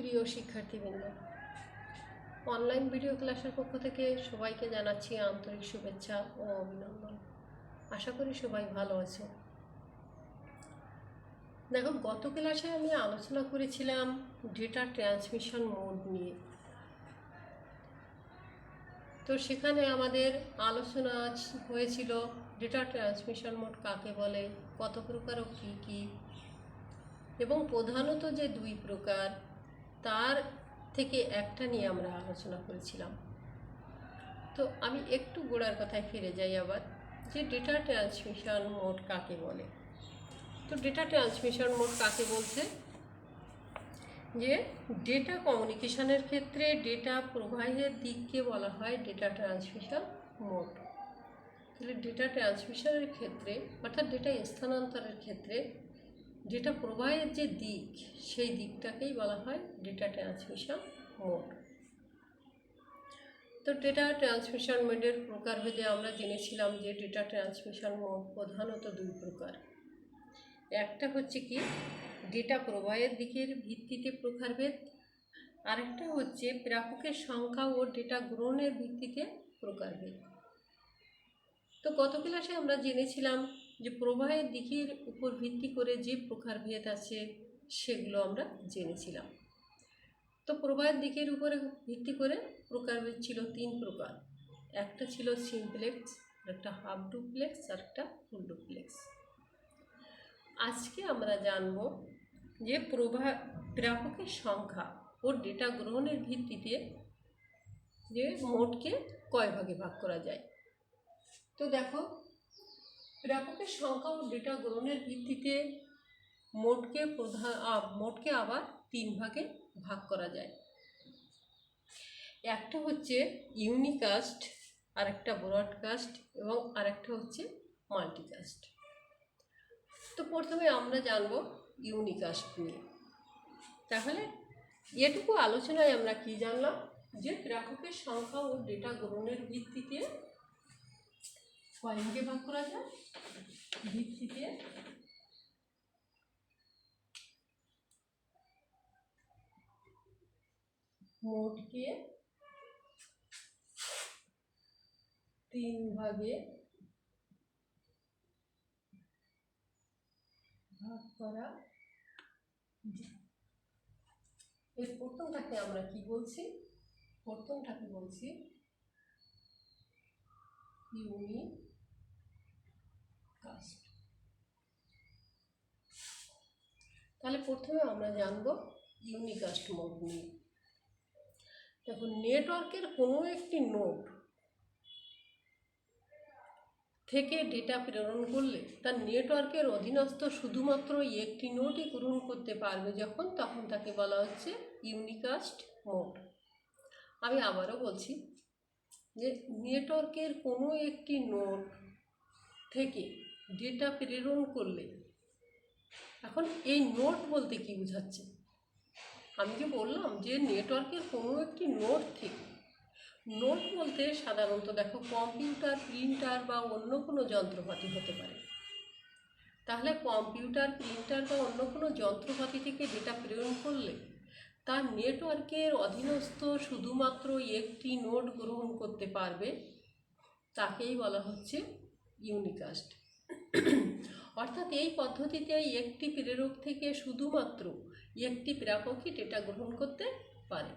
প্রিয় শিক্ষার্থীবৃন্দ, online video ক্লাসের পক্ষ থেকে সবাইকে জানাচ্ছি আন্তরিক শুভেচ্ছা ও অভিনন্দন। আশা করি সবাই ভালো আছো। দেখো, গত ক্লাসে আমি আলোচনা করেছিলাম ডেটা ট্রান্সমিশন মোড নিয়ে। তো সেখানে আমাদের আলোচনা হয়েছিল ডেটা ট্রান্সমিশন মোড কাকে বলে, কত প্রকার ও কী কী, এবং প্রধানত যে দুই প্রকার তার থেকে একটা নিয়ে আমরা আলোচনা করেছিলাম। তো আমি একটু গোড়ার কথায় ফিরে যাই আবার, যে ডেটা ট্রান্সমিশন মোড কাকে বলে। তো ডেটা ট্রান্সমিশন মোড কাকে বলছে, যে ডেটা কমিউনিকেশনের ক্ষেত্রে ডেটা প্রবাহের দিককে বলা হয় ডেটা ট্রান্সমিশন মোড। তাহলে ডেটা ট্রান্সমিশনের ক্ষেত্রে অর্থাৎ ডেটা স্থানান্তরের ক্ষেত্রে ডেটা প্রবাহের যে দিক, সেই দিকটাকেই বলা হয় ডেটা ট্রান্সমিশন মোড। তো ডেটা ট্রান্সমিশন মোডের প্রকারভেদে আমরা জেনেছিলাম যে ডেটা ট্রান্সমিশন মোড প্রধানত দুই প্রকার। একটা হচ্ছে কি ডেটা প্রবাহের দিকের ভিত্তিতে প্রকারভেদ, আরেকটা হচ্ছে প্রাপকের সংখ্যা ও ডেটা গ্রহণের ভিত্তিতে প্রকারভেদ। তো গত ক্লাসে আমরা জেনেছিলাম যে প্রবাহের দিকের উপর ভিত্তি করে যে প্রকারভেদ আছে সেগুলো আমরা জেনেছিলাম। তো প্রবাহের দিকের উপরে ভিত্তি করে প্রকারভেদ ছিল তিন প্রকার। একটা ছিল সিমপ্লেক্স, একটা হাফ ডুপ্লেক্স, আর একটা ফুল ডুপ্লেক্স। আজকে আমরা জানব যে প্রাপকের সংখ্যা ও ডেটা গ্রহণের ভিত্তিতে যে মোডকে কয় ভাগে ভাগ করা যায়। তো দেখো, প্রাপকের সংখ্যা ও ডেটা গ্রহণের ভিত্তিতে মোডকে আবার তিন ভাগে ভাগ করা যায়। একটা হচ্ছে ইউনিকাস্ট, আরেকটা ব্রডকাস্ট, এবং আরেকটা হচ্ছে মাল্টিকাস্ট। তো প্রথমে আমরা জানব ইউনিকাস্ট নিয়ে। তাহলে এটুকু আলোচনায় আমরা কি জানলাম, যে প্রাপকের সংখ্যা ও ডেটা গ্রহণের ভিত্তিতে কয় ভাগে ভাগ করা যায়, ভিত্তিতে মোডকে তিন ভাগে ভাগ করা যায়। এর প্রথমটাকে আমরা কি বলছি, প্রথমটাকে বলছি ইউনিকাস্ট। তাহলে প্রথমে আমরা জানব ইউনিকাস্ট মোড নিয়ে। দেখুন, নেটওয়ার্কের কোনো একটি নোড থেকে ডেটা প্রেরণ করলে তার নেটওয়ার্কের অধীনস্থ শুধুমাত্র একটি নোডই গ্রহণ করতে পারবে তখন তাকে বলা হচ্ছে ইউনিকাস্ট মোড। আমি আবারও বলছি যে নেটওয়ার্কের কোনো একটি নোড থেকে ডেটা প্রেরণ করলে, এখন এই নোড বলতে কি বোঝাচ্ছে, আমি যে বললাম যে নেটওয়ার্কের কোনো একটি নোড থেকে, নোড বলতে সাধারণত দেখো কম্পিউটার, প্রিন্টার বা অন্য কোনো যন্ত্রপাতি হতে পারে। তাহলে কম্পিউটার, প্রিন্টার বা অন্য কোনো যন্ত্রপাতি থেকে ডেটা প্রেরণ করলে তার নেটওয়ার্কের অধীনস্থ শুধুমাত্র একটি নোড গ্রহণ করতে পারবে, তাকেই বলা হচ্ছে ইউনিকাস্ট। অর্থাৎ এই পদ্ধতিতে একটি প্রেরক থেকে শুধুমাত্র একটি প্রাপকই ডেটা গ্রহণ করতে পারে।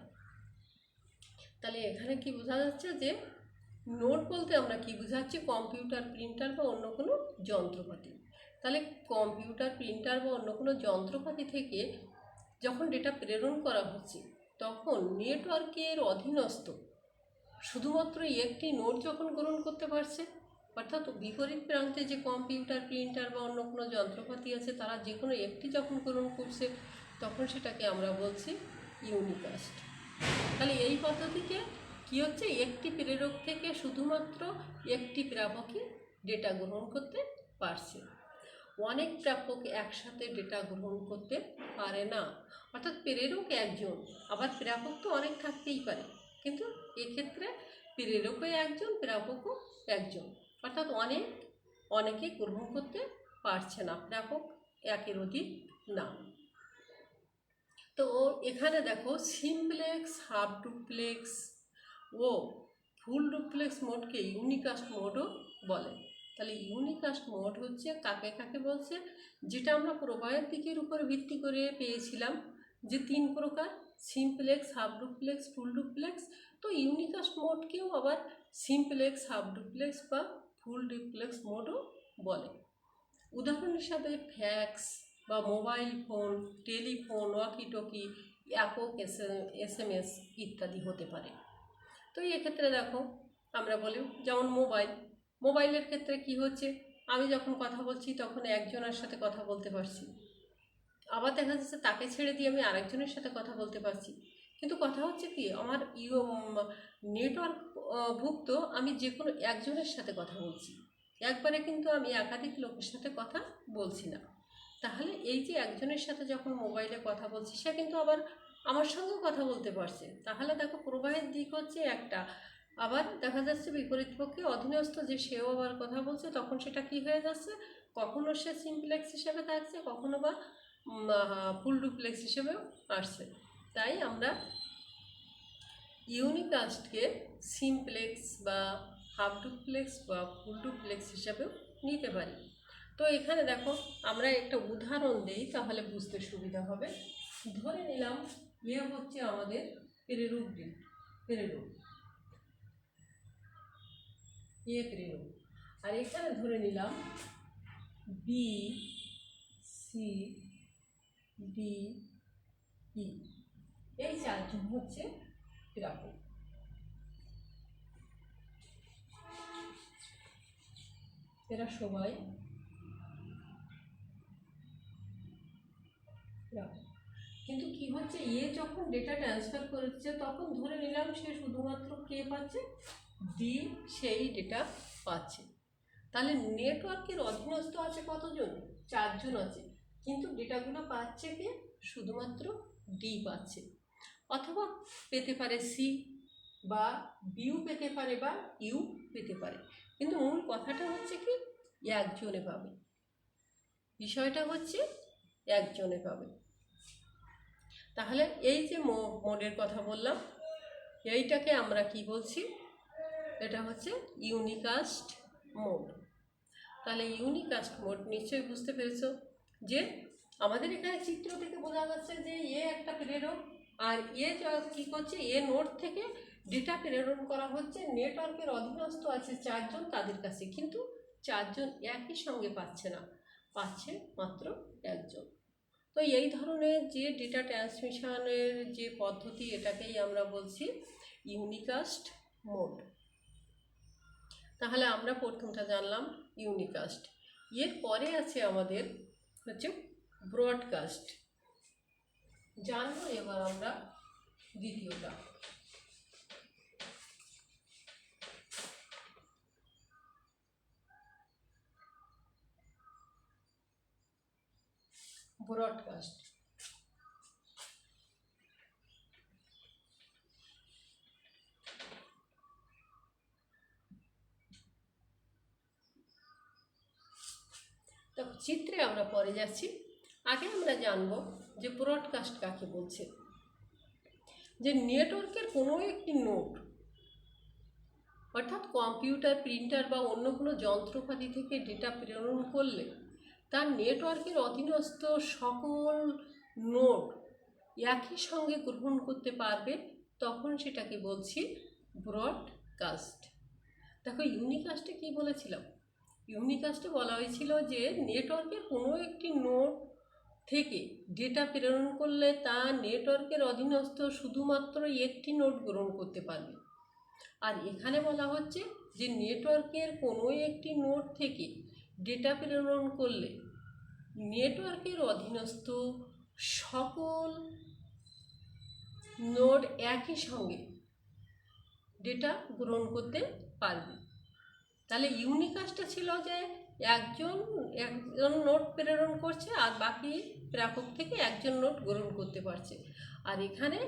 তাহলে এখানে কি বোঝা যাচ্ছে, যে নোড বলতে আমরা কি বোঝাচ্ছি, কম্পিউটার, প্রিন্টার বা অন্য কোনো যন্ত্রপাতি। তাহলে কম্পিউটার, প্রিন্টার বা অন্য কোনো যন্ত্রপাতি থেকে যখন ডেটা প্রেরণ করা হচ্ছে, তখন নেটওয়ার্কের অধীনস্থ শুধুমাত্র একটি নোড যখন গ্রহণ করতে পারছে, অর্থাৎ বিপরীত প্রান্তে যে কম্পিউটার, প্রিন্টার বা অন্য কোনো যন্ত্রপাতি আছে তারা যে কোনো একটি যখন গ্রহণ করছে, তখন সেটাকে আমরা বলছি ইউনিকাস্ট। তাহলে এই পদ্ধতিতে কি হচ্ছে, একটি প্রেরক থেকে শুধুমাত্র একটি প্রাপকই ডেটা গ্রহণ করতে পারছে। অনেক প্রাপক একসাথে ডেটা গ্রহণ করতে পারে না, অর্থাৎ প্রেরক একজন, আবার প্রাপক তো অনেক থাকতেই পারে, কিন্তু এক্ষেত্রে প্রেরকও একজন, প্রাপকও একজন, অর্থাৎ অনেকে গ্রহণ করতে পারছে না, প্রাপক একের অধিক না। তো এখানে দেখো সিমপ্লেক্স, হাফ ডুপ্লেক্স ও ফুল ডুপ্লেক্স মোডকে ইউনিকাস্ট মোডও বলে। তাহলে ইউনিকাস্ট মোড হচ্ছে কাকে কাকে বলছে, যেটা আমরা প্রবাহের দিকের উপর ভিত্তি করে পেয়েছিলাম যে 3 প্রকার, simplex, half duplex, full duplex. তো ইউনিকাস্ট মোডকেও আবার সিমপ্লেক্স, হাফ ডুপ্লেক্স বা ফুল ডুপ্লেক্স মোডও বলে। উদাহরণ হিসাবে ফ্যাক্স বা mobile phone, telephone, walkie talkie, একক SMS ইত্যাদি হতে পারে। তো এক্ষেত্রে দেখো আমরা বলি যেমন মোবাইলের ক্ষেত্রে কি হচ্ছে, আমি যখন কথা বলছি তখন একজনের সাথে কথা বলতে পারছি, আবার দেখা যাচ্ছে তাকে ছেড়ে দিয়ে আমি আরেকজনের সাথে কথা বলতে পারছি। কিন্তু কথা হচ্ছে কি, আমার নেটওয়ার্ক ভুক্ত আমি যে কোনো একজনের সাথে কথা বলছি, একবারে কিন্তু আমি একাধিক লোকের সাথে কথা বলছি না। তাহলে এই যে একজনের সাথে যখন মোবাইলে কথা বলছি, সে কিন্তু আবার আমার সঙ্গেও কথা বলতে পারছে। তাহলে দেখো প্রবাহের দিক হচ্ছে একটা, আবার দেখা যাচ্ছে বিপরীত পক্ষে অধীনস্থ যে সেও আবার কথা বলছে, তখন সেটা কি হয়ে যাচ্ছে, কখনো সে সিমপ্লেক্স হিসেবে থাকছে, কখনো বা ফুল ডুপ্লেক্স হিসেবেও আসছে। তাই আমরা ইউনিকাস্টকে সিমপ্লেক্স বা হাফ ডুপ্লেক্স বা ফুল ডুপ্লেক্স হিসাবেও নিতে পারি। তো এখানে দেখো আমরা একটা উদাহরণ দেই, তাহলে বুঝতে সুবিধা হবে। ধরে নিলাম হচ্ছে আমাদের প্রেরক, আর এখানে ধরে নিলাম BCD এই 4 জন হচ্ছে প্রাপক। এরা সবাই প্রাপক। কিন্তু কি হচ্ছে, যখন ডেটা ট্রান্সফার করছে তখন ধরে নিলাম সে শুধুমাত্র কে পাচ্ছে, ডি সেই ডেটা পাচ্ছে। তাহলে নেটওয়ার্কের অধীনস্থ আছে কতজন, 4 জন আছে, কিন্তু ডেটাগুলো পাচ্ছে কে, শুধুমাত্র ডি পাচ্ছে। অথবা পেতে পারে সি বা বিউ পেতে পারে বা ইউ পেতে পারে, কিন্তু মূল কথাটা হচ্ছে কি একজনে পাবে, বিষয়টা হচ্ছে একজনে পাবে। তাহলে এই যে মোডের কথা বললাম, এইটাকে আমরা কি বলছি, এটা হচ্ছে ইউনিকাস্ট মোড। তাহলে ইউনিকাস্ট মোড নিশ্চয়ই বুঝতে পেরেছ যে আমাদের এখানে চিত্র থেকে বোঝা যাচ্ছে যে একটা প্রেরক, আর কি করছে, নোড থেকে ডেটা প্রেরণ করা হচ্ছে, নেটওয়ার্কের অধীনস্থ আছে 4 জন, তাদের কাছে কিন্তু 4 জন একই সঙ্গে পাচ্ছে না, পাচ্ছে মাত্র একজন। তো এই ধরনের যে ডেটা ট্রান্সমিশনের যে পদ্ধতি, এটাকেই আমরা বলছি ইউনিকাস্ট মোড। তাহলে আমরা প্রথমটা জানলাম ইউনিকাস্ট। এর পরে আছে আমাদের হচ্ছে ব্রডকাস্ট। জানবো এবার আমরা দ্বিতীয়টা। ব্রডকাস্ট চিত্রে আমরা পরে যাচ্ছি। আগে আমরা জানবো যে ব্রডকাস্ট কাকে বলছে। যে নেটওয়ার্কের কোনো একটি নোড, অর্থাৎ কম্পিউটার, প্রিন্টার বা অন্য কোনো যন্ত্রপাতি থেকে ডেটা প্রেরণ করলে তার নেটওয়ার্কের অধীনস্থ সকল নোড একই সঙ্গে গ্রহণ করতে পারবে, তখন সেটাকে বলছি ব্রডকাস্ট। দেখো ইউনিকাস্টে কি বলেছিলাম, ইউনিকাস্টে বলা হয়েছিল যে নেটওয়ার্কের কোনো একটি নোড থেকে ডেটা প্রেরণ করলে তা নেটওয়ার্কের অধীনস্থ শুধুমাত্র একটি নোড গ্রহণ করতে পারবে। আর এখানে বলা হচ্ছে যে নেটওয়ার্কের কোনো একটি নোড থেকে ডেটা প্রেরণ করলে নেটওয়ার্কের অধীনস্থ সকল নোড একই সঙ্গে ডেটা গ্রহণ করতে পারবে। তাহলে ইউনিকাস্টটা ছিল যে একজন নোড প্রেরণ করছে আর বাকি প্রাপক থেকে একজন নোড গ্রহণ করতে পারছে। আর এখানে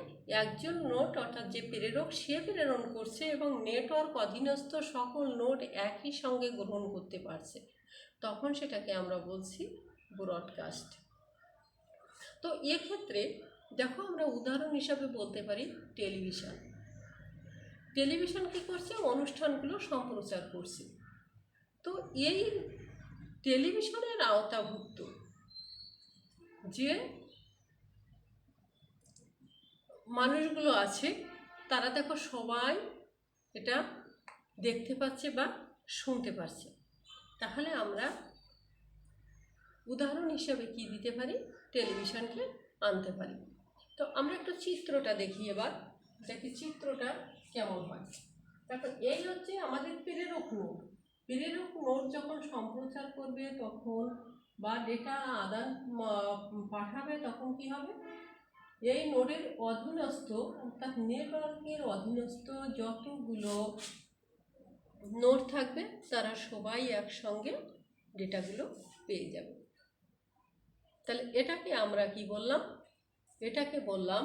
একজন নোড অর্থাৎ যে প্রেরক সে প্রেরণ করছে এবং নেটওয়ার্ক অধীনস্থ সকল নোড একই সঙ্গে গ্রহণ করতে পারছে, তখন সেটাকে আমরা বলছি ব্রডকাস্ট। তো এক্ষেত্রে দেখো, আমরা উদাহরণ হিসাবে বলতে পারি টেলিভিশন। টেলিভিশন কী করছে? অনুষ্ঠানগুলো সম্প্রচার করছে। তো এই টেলিভিশনের আওতাভুক্ত যে মানুষগুলো আছে তারা দেখো সবাই এটা দেখতে পাচ্ছে বা শুনতে পারছে। তাহলে আমরা উদাহরণ হিসাবে কি দিতে পারি? টেলিভিশনকে আনতে পারি। তো আমরা একটু চিত্রটা দেখি এবার, দেখি চিত্রটা কেমন হয়। দেখো, এই হচ্ছে আমাদের প্রেরক নোড। প্রেরক নোড যখন সম্প্রচার করবে তখন বা ডেটা আদান পাঠাবে তখন কি হবে? এই নোডের অধীনস্থ অর্থাৎ নেটওয়ার্কের অধীনস্থ যতগুলো নোড থাকবে তারা সবাই একসঙ্গে ডেটাগুলো পেয়ে যাবে। তাহলে এটাকে আমরা কি বললাম? এটাকে বললাম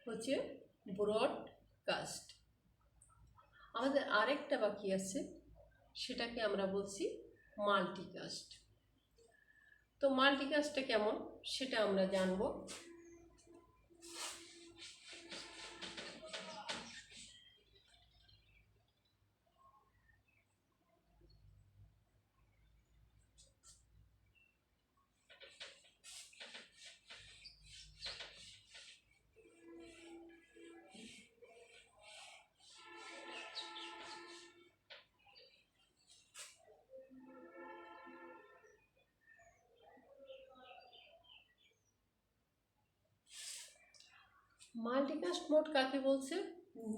হচ্ছে ব্রডকাস্ট। আমাদের আরেকটা বাকি আছে, সেটাকে আমরা বলছি মাল্টিকাস্ট। তো মাল্টিকাস্টটা কেমন সেটা আমরা জানবো। মাল্টিকাস্ট মোড কাকে বলছে?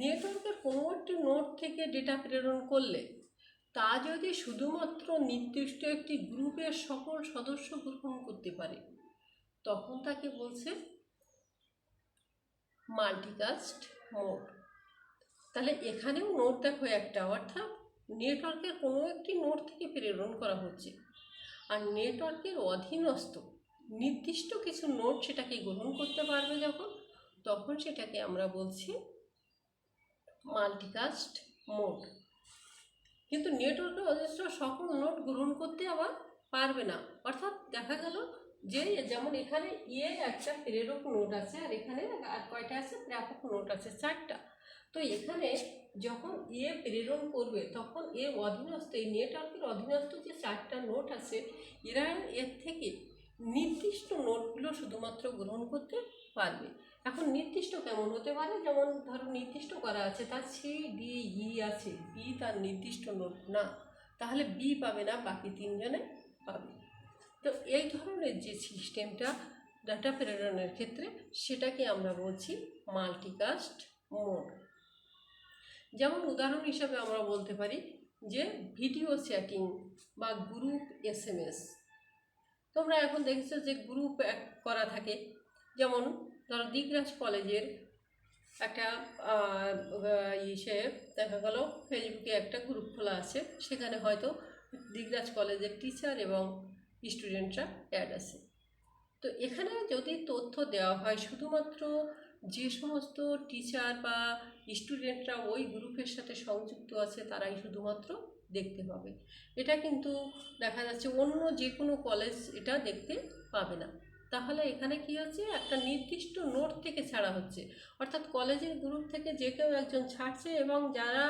নেটওয়ার্কের কোনো একটি নোড থেকে ডেটা প্রেরণ করলে তা যদি শুধুমাত্র নির্দিষ্ট একটি গ্রুপের সকল সদস্য গ্রহণ করতে পারে তখন তাকে বলছে মাল্টিকাস্ট মোড। তাহলে এখানেও নোড দেখো একটা, অর্থাৎ নেটওয়ার্কের কোনো একটি নোড থেকে প্রেরণ করা হচ্ছে আর নেটওয়ার্কের অধীনস্থ নির্দিষ্ট কিছু নোড সেটাকে গ্রহণ করতে পারবে যখন, তখন সেটাকে আমরা বলছি মাল্টিকাস্ট মোড। কিন্তু নেটওয়ার্কের অধীনস্থ সকল নোড গ্রহণ করতে আবার পারবে না। অর্থাৎ দেখা গেল যে যেমন এখানে একটা প্রেরক নোড আছে আর এখানে আর কয়টা আছে? প্রাপক নোড আছে 4টা। তো এখানে যখন প্রেরণ করবে তখন অধীনস্থ এই নেটওয়ার্কের অধীনস্থ যে 4টা নোড আছে এরা এর থেকে নির্দিষ্ট নোটগুলো শুধুমাত্র গ্রহণ করতে পারবে। এখন নির্দিষ্ট কেমন হতে পারে? যেমন ধরো নির্দিষ্ট করা আছে তার সি ডি ই আছে, বি তার নির্দিষ্ট নোট না, তাহলে বি পাবে না, বাকি 3 জনে পাবে। তো এই ধরনের যে সিস্টেমটা ডাটা প্রেরণের ক্ষেত্রে সেটাকে আমরা বলছি মাল্টিকাস্ট মোড। যেমন উদাহরণ হিসাবে আমরা বলতে পারি যে ভিডিও চ্যাটিং বা গ্রুপ SMS। তোমরা এখন দেখছো যে গ্রুপ করা থাকে, যেমন ধরো দিগরাজ কলেজের একটা দেখা গেল ফেসবুকে একটা গ্রুপ খোলা আছে, সেখানে হয়তো দিগরাজ কলেজের টিচার এবং স্টুডেন্টরা অ্যাড আছে। তো এখানে যদি তথ্য দেওয়া হয় শুধুমাত্র যে সমস্ত টিচার বা স্টুডেন্টরা ওই গ্রুপের সাথে সংযুক্ত আছে তারাই শুধুমাত্র দেখতে পাবে। এটা কিন্তু দেখা যাচ্ছে অন্য যে কোনো কলেজ এটা দেখতে পাবে না। তাহলে এখানে কি হচ্ছে? একটা নির্দিষ্ট নোট থেকে ছাড়া হচ্ছে, অর্থাৎ কলেজের গ্রুপ থেকে যে কেউ একজন ছাড়ছে এবং যারা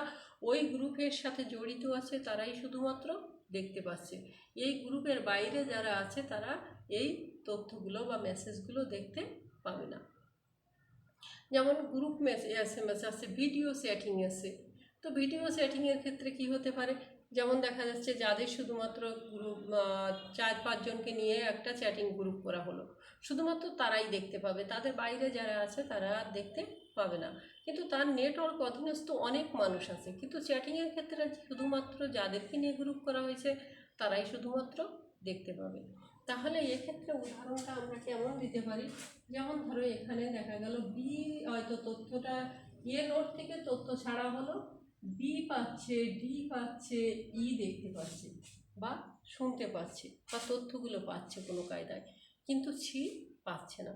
ওই গ্রুপের সাথে জড়িত আছে তারাই শুধুমাত্র দেখতে পাচ্ছে। এই গ্রুপের বাইরে যারা আছে তারা এই তথ্যগুলো বা মেসেজগুলো দেখতে পাবে না। যেমন গ্রুপ SMS আছে, ভিডিও চ্যাটিং আছে। তো ভিডিও চ্যাটিংয়ের ক্ষেত্রে কি হতে পারে? যেমন দেখা যাচ্ছে যাদের শুধুমাত্র গ্রুপ 4-5 জনকে নিয়ে একটা চ্যাটিং গ্রুপ করা হলো, শুধুমাত্র তারাই দেখতে পাবে, তাদের বাইরে যারা আছে তারা দেখতে পাবে না। কিন্তু তার নেটওয়ার্ক অধীনস্থ অনেক মানুষ আছে, কিন্তু চ্যাটিংয়ের ক্ষেত্রে শুধুমাত্র যাদেরকে নিয়ে গ্রুপ করা হয়েছে তারাই শুধুমাত্র দেখতে পাবে। তাহলে এক্ষেত্রে উদাহরণটা আমরা কেমন দিতে পারি? যেমন ধরো এখানে দেখা গেল বি হয়তো তথ্যটা নোড থেকে তথ্য ছাড়া হলো, বি পাচ্ছে, ডি পাচ্ছে, ই দেখতে পাচ্ছে বা শুনতে পাচ্ছে বা তথ্যগুলো পাচ্ছে কোনো কায়দায়, কিন্তু সি পাচ্ছে না।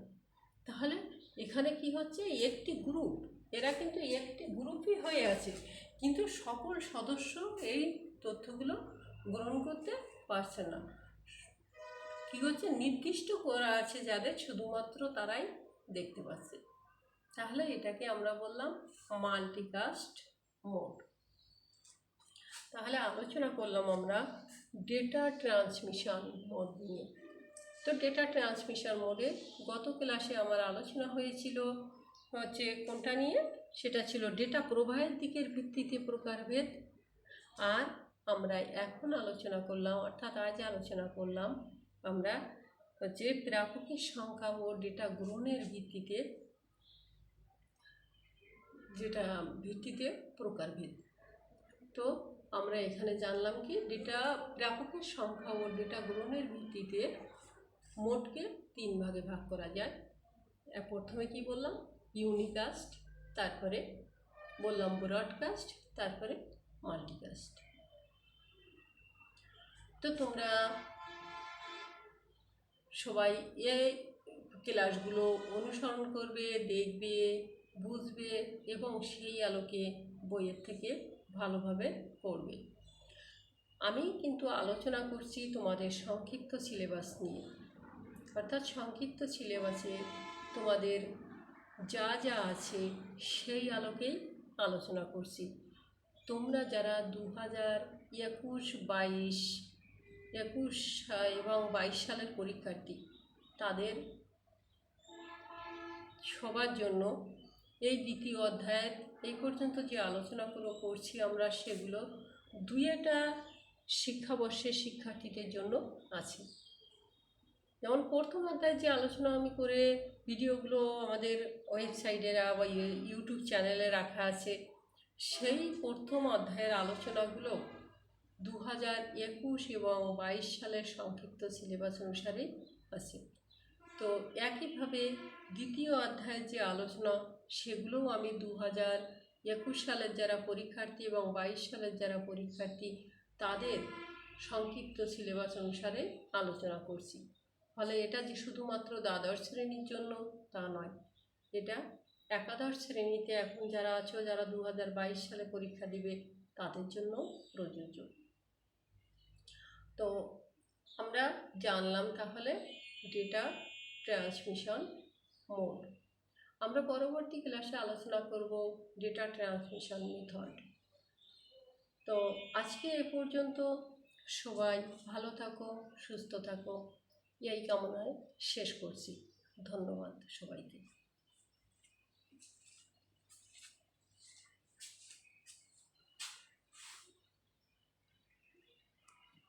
তাহলে এখানে কি হচ্ছে? একটি গ্রুপ, এরা কিন্তু একটি গ্রুপই হয়ে আছে, কিন্তু সকল সদস্য এই তথ্যগুলো গ্রহণ করতে পারছে না। কী হচ্ছে, নির্দিষ্ট করা আছে যাদের, শুধুমাত্র তারাই দেখতে পাচ্ছে। তাহলে এটাকে আমরা বললাম মাল্টিকাস্ট মোড। তাহলে আলোচনা করলাম আমরা ডেটা ট্রান্সমিশন মোড নিয়ে। তো ডেটা ট্রান্সমিশন মোডে গত ক্লাসে আমার আলোচনা হয়েছিল হচ্ছে কোনটা নিয়ে, সেটা ছিল ডেটা প্রবাহের দিকের ভিত্তিতে প্রকারভেদ। আর আমরা এখন আলোচনা করলাম, অর্থাৎ আজ আলোচনা করলাম আমরা হচ্ছে প্রাপকের সংখ্যা ও ডেটা গ্রহণের ভিত্তিতে প্রকারভেদ। তো আমরা এখানে জানলাম কি, ডেটা প্রাপকের সংখ্যা ও ডেটা গ্রহণের ভিত্তিতে মোডকে 3 ভাগে ভাগ করা যায়। প্রথমে কি বললাম, ইউনিকাস্ট, তারপরে বললাম ব্রডকাস্ট, তারপরে মাল্টিকাস্ট। তো তোমরা সবাই এই ক্লাসগুলো অনুসরণ করবে, দেখবে, বুঝবে এবং সেই আলোকে বইয়ের থেকে ভালোভাবে পড়বে। আমি কিন্তু আলোচনা করছি তোমাদের সংক্ষিপ্ত সিলেবাস নিয়ে, অর্থাৎ সংক্ষিপ্ত সিলেবাসে তোমাদের যা যা আছে সেই আলোকেই আলোচনা করছি। তোমরা যারা 2021 এবং 22 সালের পরীক্ষার্থী, তাদের সবার জন্য এই দ্বিতীয় অধ্যায়ের এই পর্যন্ত যে আলোচনাগুলো করছি আমরা, সেগুলো 2টা শিক্ষাবর্ষের শিক্ষার্থীদের জন্য আছে। যেমন প্রথম অধ্যায়ের যে আলোচনা আমি করে ভিডিওগুলো আমাদের ওয়েবসাইটে বা ইউটিউব চ্যানেলে রাখা আছে, সেই প্রথম অধ্যায়ের আলোচনাগুলো 2021 এবং 22 সালের সংক্ষিপ্ত সিলেবাস অনুসারে আছে। তো একইভাবে দ্বিতীয় অধ্যায়ের যে আলোচনা, সেগুলোও আমি 2021 সালের যারা পরীক্ষার্থী এবং 22 সালের যারা পরীক্ষার্থী, তাদের সংক্ষিপ্ত সিলেবাস অনুসারে আলোচনা করছি। ফলে এটা যে শুধুমাত্র দ্বাদশ শ্রেণীর জন্য তা নয়, এটা একাদশ শ্রেণীতে এখন যারা আছো, যারা 2022 সালে পরীক্ষা দিবে, তাদের জন্য প্রযোজ্য। তো আমরা জানলাম তাহলে ডেটা ট্রান্সমিশন মোড। আমরা পরবর্তী ক্লাসে আলোচনা করব ডেটা ট্রান্সমিশন মেথড। তো আজকে এ পর্যন্ত, সবাই ভালো থাকো, সুস্থ থাকো, এই কামনায় শেষ করছি। ধন্যবাদ সবাইকে।